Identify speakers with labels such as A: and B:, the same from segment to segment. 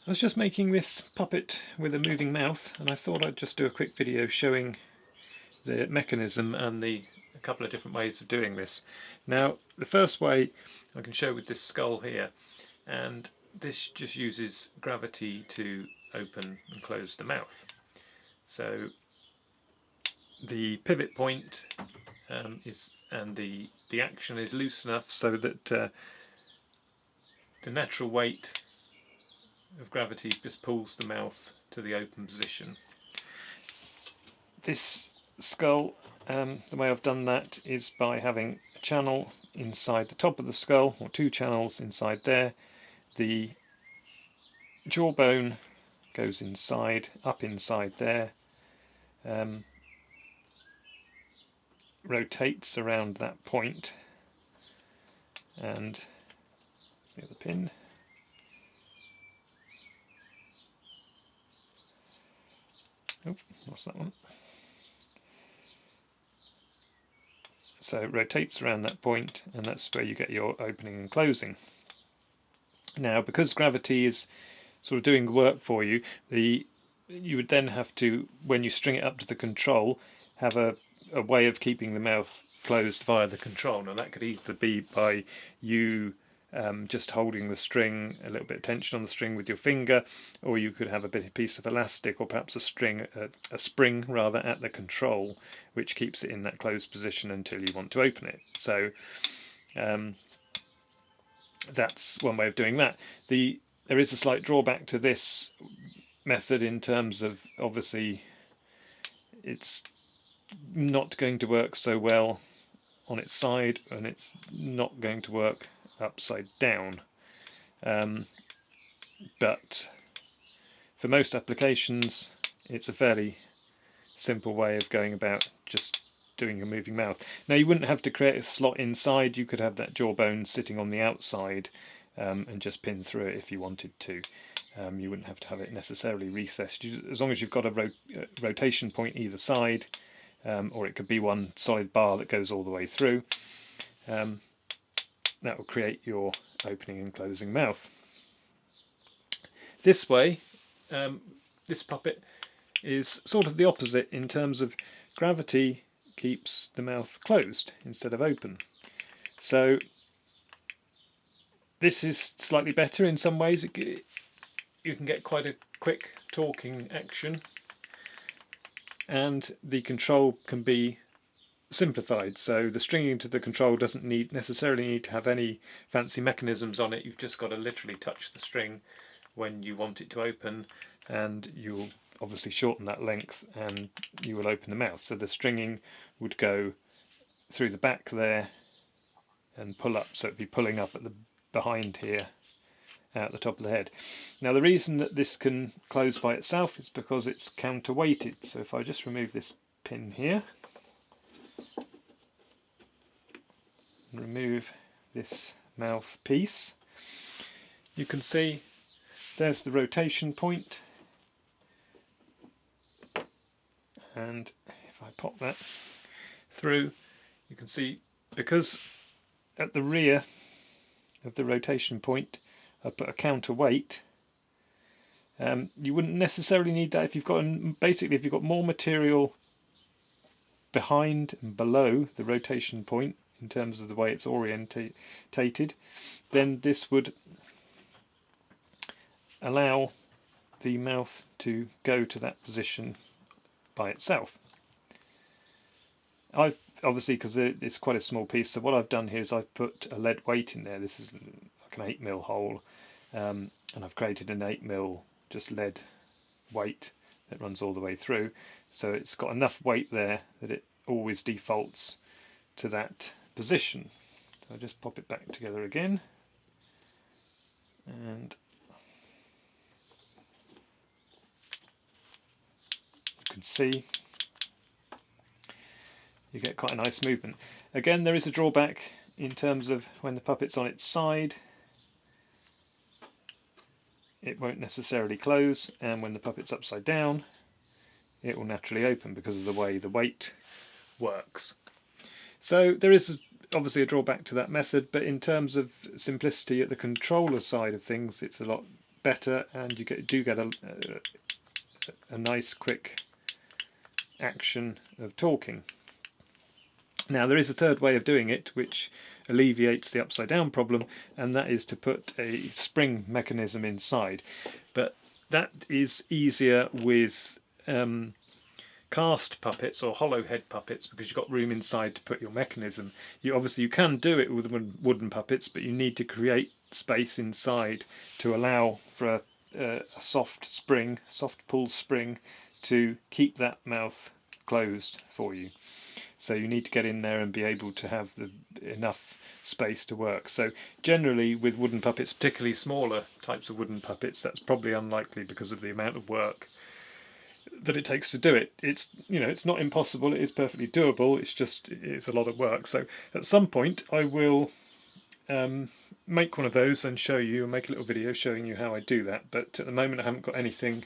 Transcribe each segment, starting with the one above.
A: I was just making this puppet with a moving mouth, and I thought I'd just do a quick video showing the mechanism and a couple of different ways of doing this. Now, the first way I can show with this skull here, and this just uses gravity to open and close the mouth. So the pivot point the action is loose enough so that the natural weight of gravity just pulls the mouth to the open position. This skull, the way I've done that is by having a channel inside the top of the skull, or two channels inside there. The jawbone goes inside, up inside there, rotates around that point, and the other pin. Oh, lost that one. So it rotates around that point, and that's where you get your opening and closing. Now, because gravity is sort of doing the work for you, you would then have to, when you string it up to the control, have a way of keeping the mouth closed via the control. Now that could either be by you just holding the string, a little bit of tension on the string with your finger, or you could have a piece of elastic, or perhaps a spring rather, at the control, which keeps it in that closed position until you want to open it. So that's one way of doing that. There is a slight drawback to this method in terms of, obviously, it's not going to work so well on its side, and it's not going to work upside down. But for most applications, it's a fairly simple way of going about just doing a moving mouth. Now, you wouldn't have to create a slot inside. You could have that jawbone sitting on the outside and just pin through it if you wanted to. You wouldn't have to have it necessarily recessed. As long as you've got a rotation point either side, or it could be one solid bar that goes all the way through, that will create your opening and closing mouth. This way, this puppet is sort of the opposite in terms of gravity keeps the mouth closed instead of open. So this is slightly better in some ways. You can get quite a quick talking action, and the control can be simplified. So the stringing to the control doesn't necessarily need to have any fancy mechanisms on it. You've just got to literally touch the string when you want it to open, and you'll obviously shorten that length and you will open the mouth. So the stringing would go through the back there and pull up, so it'd be pulling up at the behind here at the top of the head. Now, the reason that this can close by itself is because it's counterweighted. So if I just remove this pin here and remove this mouth piece, you can see there's the rotation point, and if I pop that through, you can see, because at the rear of the rotation point I put a counterweight. You wouldn't necessarily need that if you've got, basically, if you've got more material behind and below the rotation point in terms of the way it's orientated, then this would allow the mouth to go to that position by itself. I've obviously, because it's quite a small piece, so what I've done here is I've put a lead weight in there. This is like an 8mm hole, and I've created an 8mm just lead weight that runs all the way through, so it's got enough weight there that it always defaults to that position. So I just pop it back together again, and you can see you get quite a nice movement. Again, there is a drawback in terms of when the puppet's on its side, it won't necessarily close, and when the puppet's upside down, it will naturally open because of the way the weight works. So there is obviously a drawback to that method, but in terms of simplicity at the controller side of things, it's a lot better, and you do get a nice quick action of talking. Now there is a third way of doing it which alleviates the upside down problem, and that is to put a spring mechanism inside, but that is easier with cast puppets or hollow head puppets, because you've got room inside to put your mechanism. You can do it with wooden puppets, but you need to create space inside to allow for a soft pull spring to keep that mouth closed for you. So you need to get in there and be able to have enough space to work. So generally with wooden puppets, particularly smaller types of wooden puppets, that's probably unlikely because of the amount of work that it takes to do it. It's not impossible, it is perfectly doable, it's a lot of work. So at some point I will make one of those and show you, and make a little video showing you how I do that, but at the moment I haven't got anything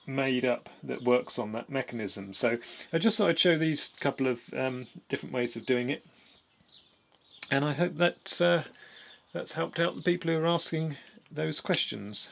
A: made up that works on that mechanism. So I just thought I'd show these couple of different ways of doing it, and I hope that's helped out the people who are asking those questions.